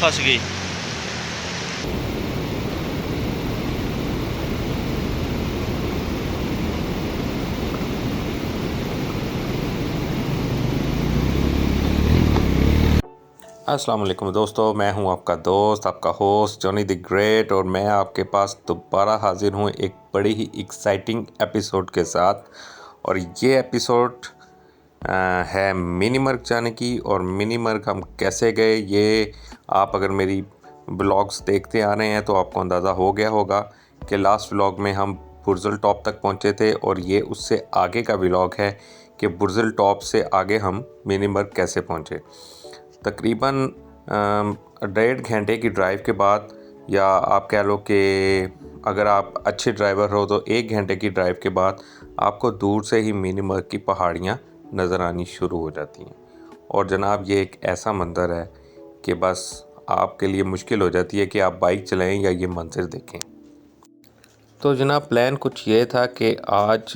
फंस गई। अस्सलाम वालेकुम दोस्तों, मैं हूं आपका दोस्त, आपका होस्ट जॉनी द ग्रेट, और मैं आपके पास दोबारा हाजिर हूं एक बड़ी ही एक्साइटिंग एपिसोड के साथ। और ये एपिसोड है मिनीमर्ग जाने की। और मिनीमर्ग हम कैसे गए, ये आप अगर मेरी ब्लॉग्स देखते आ रहे हैं तो आपको अंदाज़ा हो गया होगा कि लास्ट व्लॉग में हम बुर्ज़ुल टॉप तक पहुंचे थे, और ये उससे आगे का व्लॉग है कि बुर्ज़ुल टॉप से आगे हम मिनीमर्ग कैसे पहुंचे। तकरीबन 1.5 घंटे की ड्राइव के बाद, या आप कह लो कि अगर आप अच्छे ड्राइवर हो तो 1 घंटे की ड्राइव के बाद आपको दूर से ही मिनीमर्ग की पहाड़ियाँ नज़र आनी शुरू हो जाती हैं। और जनाब, ये एक ऐसा मंज़र है कि बस आपके लिए मुश्किल हो जाती है कि आप बाइक चलाएं या ये मंज़र देखें। तो जनाब, प्लान कुछ ये था कि आज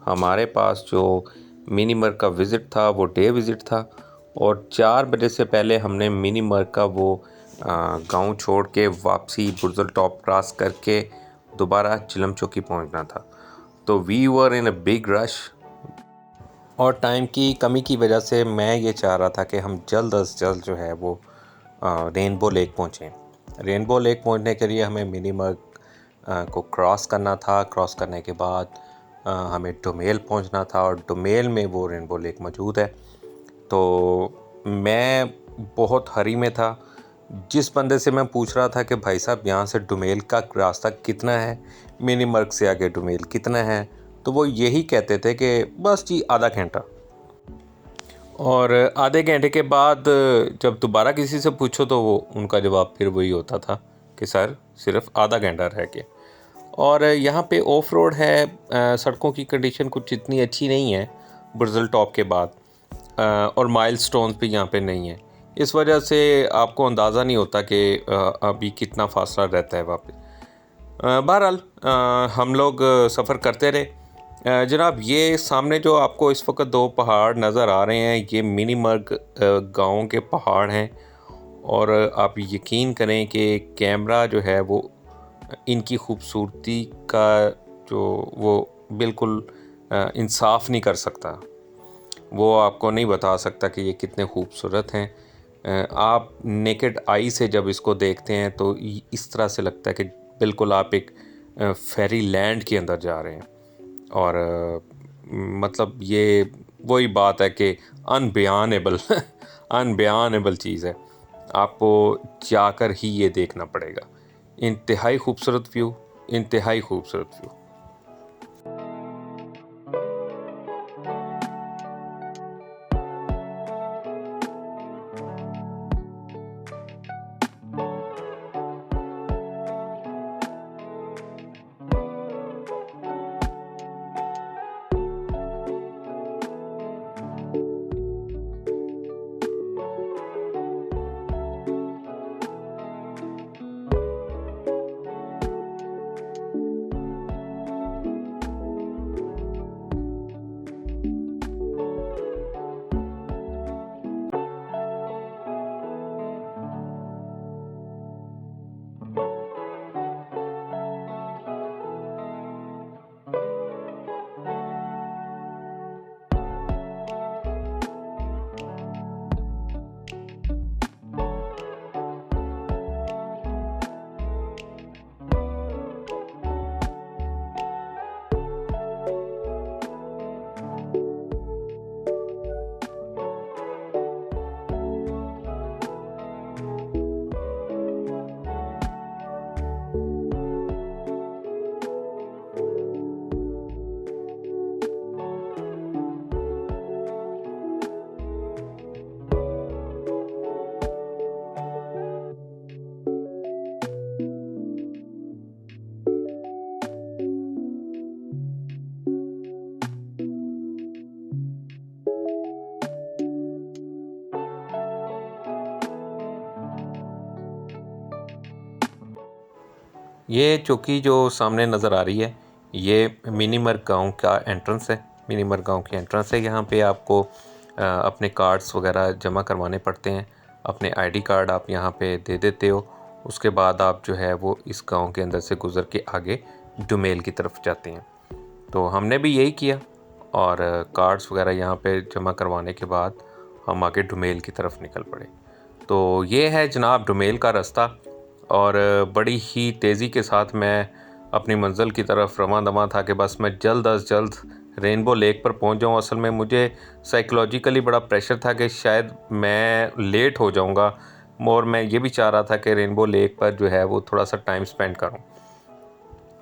हमारे पास जो मिनीमर्ग का विज़िट था वो डे विज़िट था, और 4 बजे से पहले हमने मिनीमर्ग का वो गांव छोड़ के वापसी बुर्ज़ुल टॉप क्रॉस करके दोबारा चिलम चौकी पहुंचना था। तो we were in a big rush, और टाइम की कमी की वजह से मैं ये चाह रहा था कि हम जल्द अज जल्द जो है वो रेनबो लेक पहुँचें। रेनबो लेक पहुँचने के लिए हमें मिनीमर्ग को क्रॉस करना था। क्रॉस करने के बाद हमें डोमेल पहुंचना था, और डोमेल में वो रेनबो लेक मौजूद है। तो मैं बहुत हरी में था। जिस बंदे से मैं पूछ रहा था कि भाई साहब, यहाँ से डोमेल का रास्ता कितना है, मिनीमर्ग से आगे डोमेल कितना है, तो वो यही कहते थे कि बस जी आधा घंटा। और आधे घंटे के बाद जब दोबारा किसी से पूछो तो वो उनका जवाब फिर वही होता था कि सर सिर्फ आधा घंटा रह गया। और यहाँ पे ऑफ रोड है, सड़कों की कंडीशन कुछ इतनी अच्छी नहीं है बुर्ज़ुल टॉप के बाद, और माइलस्टोन्स भी यहाँ पे नहीं है। इस वजह से आपको अंदाज़ा नहीं होता कि अभी कितना फासला रहता है वापस। बहरहाल हम लोग सफ़र करते रहे। जनाब, ये सामने जो आपको इस वक्त 2 पहाड़ नज़र आ रहे हैं, ये मिनीमर्ग गाँव के पहाड़ हैं। और आप यकीन करें कि कैमरा जो है वो इनकी खूबसूरती का जो वो बिल्कुल इंसाफ नहीं कर सकता। वो आपको नहीं बता सकता कि ये कितने खूबसूरत हैं। आप नेकेड आई से जब इसको देखते हैं तो इस तरह से लगता है कि बिल्कुल आप एक फेरी लैंड के अंदर जा रहे हैं। और मतलब ये वही बात है कि अनबयानेबल अनबयानेबल चीज़ है। आपको जाकर ही ये देखना पड़ेगा। इंतहाई खूबसूरत व्यू, इंतहाई खूबसूरत व्यू। ये चौकी जो सामने नज़र आ रही है, ये मिनीमर्ग गाँव का एंट्रेंस है। मिनीमर्ग गाँव की एंट्रेंस है। यहाँ पे आपको अपने कार्ड्स वगैरह जमा करवाने पड़ते हैं। अपने आईडी कार्ड आप यहाँ पे दे देते हो। उसके बाद आप जो है वो इस गांव के अंदर से गुज़र के आगे डुमेल की तरफ जाते हैं। तो हमने भी यही किया और कार्ड्स वगैरह यहाँ पे जमा करवाने के बाद हम आगे डुमेल की तरफ निकल पड़े। तो ये है जनाब डुमेल का रास्ता और बड़ी ही तेज़ी के साथ मैं अपनी मंज़िल की तरफ रवां-दवां था कि बस मैं जल्द अज़ जल्द रेनबो लेक पर पहुंच जाऊं। असल में मुझे साइकोलॉजिकली बड़ा प्रेशर था कि शायद मैं लेट हो जाऊंगा और मैं ये भी चाह रहा था कि रेनबो लेक पर जो है वो थोड़ा सा टाइम स्पेंड करूं।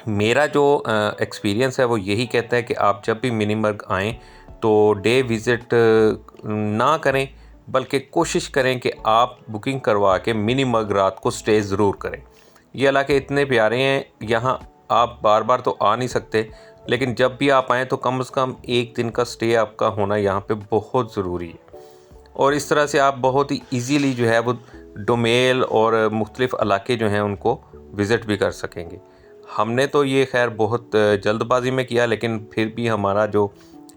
मेरा जो एक्सपीरियंस है वो यही कहता है कि आप जब भी मिनीमर्ग आएँ तो डे विज़िट ना करें, बल्कि कोशिश करें कि आप बुकिंग करवा के मिनीमर्ग रात को स्टे ज़रूर करें। ये इलाके इतने प्यारे हैं, यहाँ आप बार बार तो आ नहीं सकते, लेकिन जब भी आप आएँ तो कम से कम एक दिन का स्टे आपका होना यहाँ पे बहुत ज़रूरी है। और इस तरह से आप बहुत ही ईज़िली जो है वो डोमेल और मुख्तलिफ़ इलाके जो हैं उनको विज़िट भी कर सकेंगे। हमने तो ये ख़ैर बहुत जल्दबाज़ी में किया, लेकिन फिर भी हमारा जो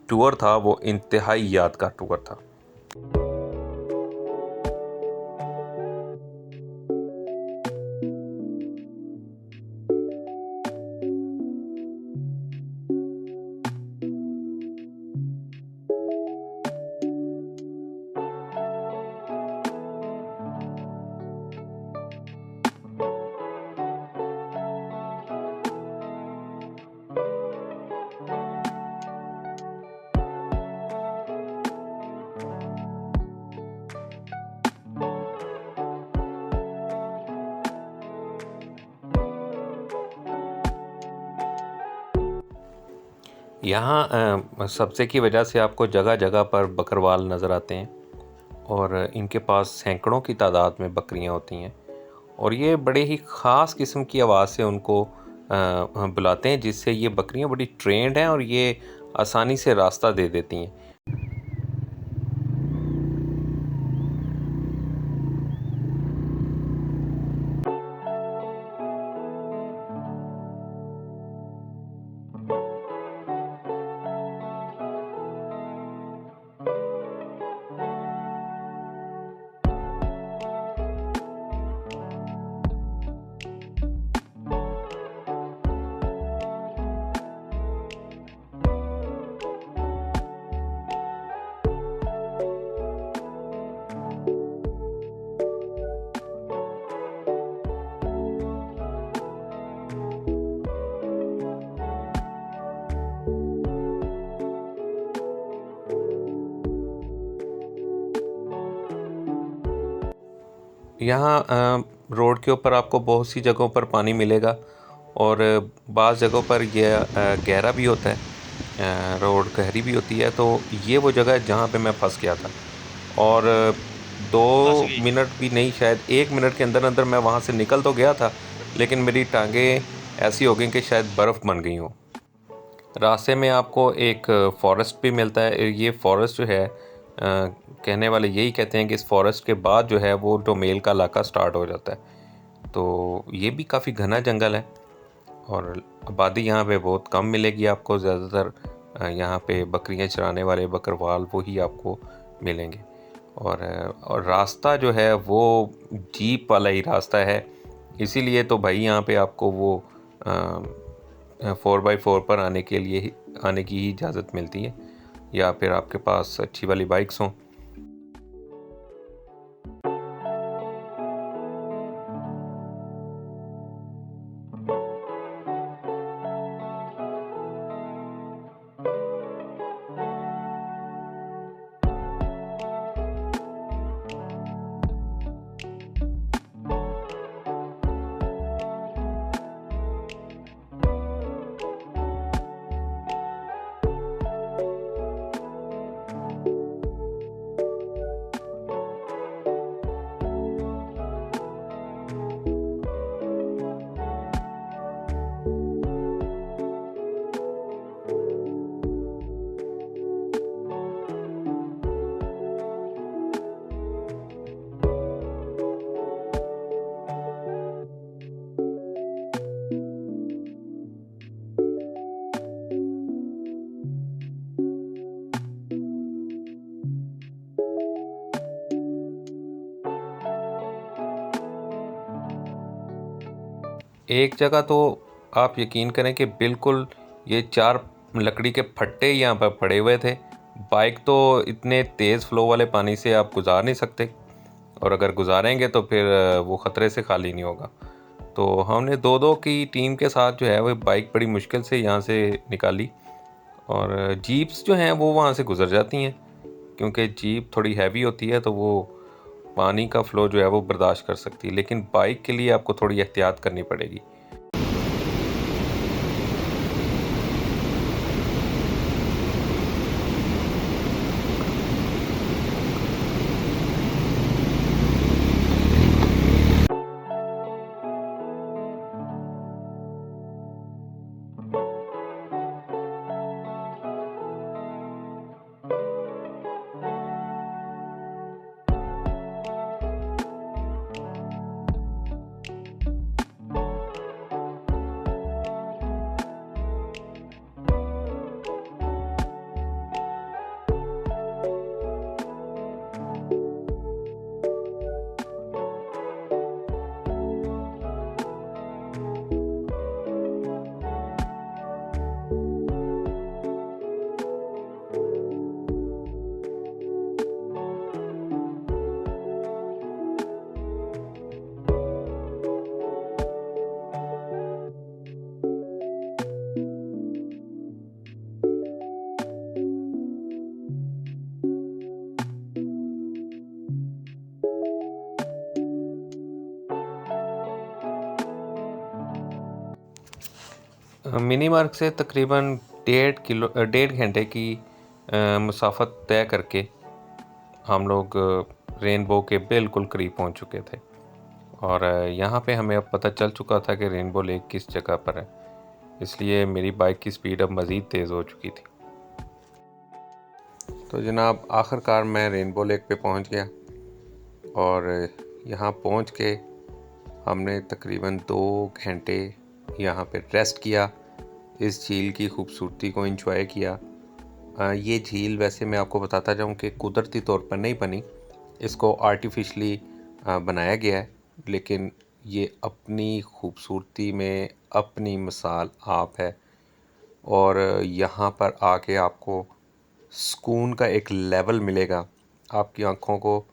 टूर था वो इंतहाई यादगार टूर था। यहाँ सब्ज़े की वजह से आपको जगह जगह पर बकरवाल नज़र आते हैं और इनके पास सैकड़ों की तादाद में बकरियाँ होती हैं और ये बड़े ही ख़ास किस्म की आवाज़ से उनको बुलाते हैं, जिससे ये बकरियाँ बड़ी ट्रेंड हैं और ये आसानी से रास्ता दे देती हैं। यहाँ रोड के ऊपर आपको बहुत सी जगहों पर पानी मिलेगा और बाज़ जगहों पर यह गहरा भी होता है, रोड गहरी भी होती है। तो ये वो जगह है जहाँ पे मैं फंस गया था और 2 मिनट भी नहीं, शायद 1 मिनट के अंदर अंदर मैं वहाँ से निकल तो गया था, लेकिन मेरी टांगें ऐसी हो गई कि शायद बर्फ़ बन गई हों। रास्ते में आपको एक फ़ॉरेस्ट भी मिलता है। ये फ़ॉरेस्ट जो है कहने वाले यही कहते हैं कि इस फ़ॉरेस्ट के बाद जो है वो डोमेल का इलाका स्टार्ट हो जाता है। तो ये भी काफ़ी घना जंगल है और आबादी यहाँ पे बहुत कम मिलेगी आपको। ज़्यादातर यहाँ पे बकरियाँ चराने वाले बकरवाल वो ही आपको मिलेंगे और रास्ता जो है वो जीप वाला ही रास्ता है। इसीलिए तो भाई यहाँ पे आपको वो 4x4 पर आने की ही इजाज़त मिलती है, या फिर आपके पास अच्छी वाली बाइक्स हों। एक जगह तो आप यकीन करें कि बिल्कुल ये 4 लकड़ी के फट्टे यहाँ पर पड़े हुए थे। बाइक तो इतने तेज़ फ्लो वाले पानी से आप गुज़ार नहीं सकते, और अगर गुज़ारेंगे तो फिर वो ख़तरे से खाली नहीं होगा। तो हमने 2-2 की टीम के साथ जो है वो बाइक बड़ी मुश्किल से यहाँ से निकाली, और जीप्स जो हैं वो वहाँ से गुज़र जाती हैं, क्योंकि जीप थोड़ी हैवी होती है तो वो पानी का फ़्लो जो है वो बर्दाश्त कर सकती है, लेकिन बाइक के लिए आपको थोड़ी एहतियात करनी पड़ेगी। मिनी मार्ग से तकरीबन 1.5 घंटे की मुसाफत तय करके हम लोग रेनबो के बिल्कुल करीब पहुंच चुके थे, और यहाँ पे हमें अब पता चल चुका था कि रेनबो लेक किस जगह पर है, इसलिए मेरी बाइक की स्पीड अब मज़ीद तेज़ हो चुकी थी। तो जनाब आखिरकार मैं रेनबो लेक पे पहुंच गया, और यहाँ पहुंच के हमने तकरीबन 2 घंटे यहाँ पे रेस्ट किया, इस झील की खूबसूरती को एंजॉय किया। ये झील वैसे मैं आपको बताता जाऊँ कि कुदरती तौर पर नहीं बनी, इसको आर्टिफिशली बनाया गया है, लेकिन ये अपनी खूबसूरती में अपनी मिसाल आप है। और यहाँ पर आके आपको सुकून का एक लेवल मिलेगा, आपकी आँखों को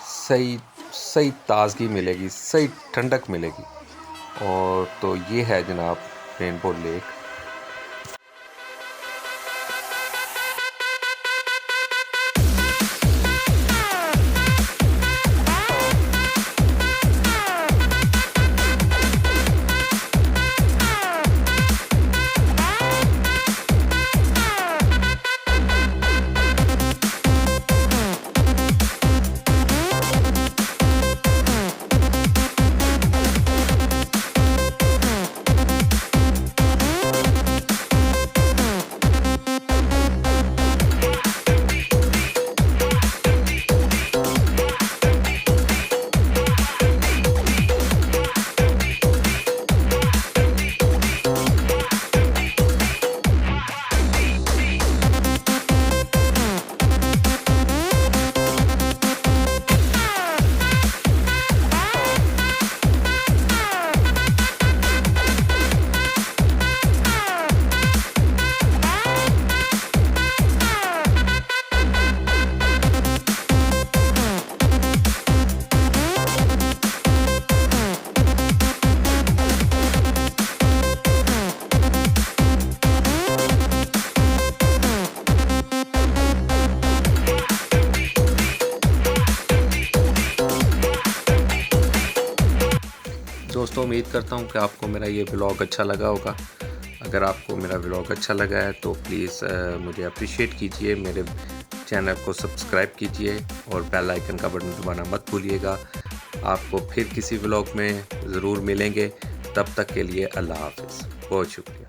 सही ताज़गी मिलेगी, सही ठंडक मिलेगी। और तो ये है जनाब रेनबो लेक। दोस्तों उम्मीद करता हूँ कि आपको मेरा ये व्लॉग अच्छा लगा होगा। अगर आपको मेरा व्लॉग अच्छा लगा है तो प्लीज़ मुझे अप्रिशिएट कीजिए, मेरे चैनल को सब्सक्राइब कीजिए और बेल आइकन का बटन दबाना मत भूलिएगा। आपको फिर किसी व्लॉग में ज़रूर मिलेंगे, तब तक के लिए अल्लाह हाफ़िज़। बहुत शुक्रिया।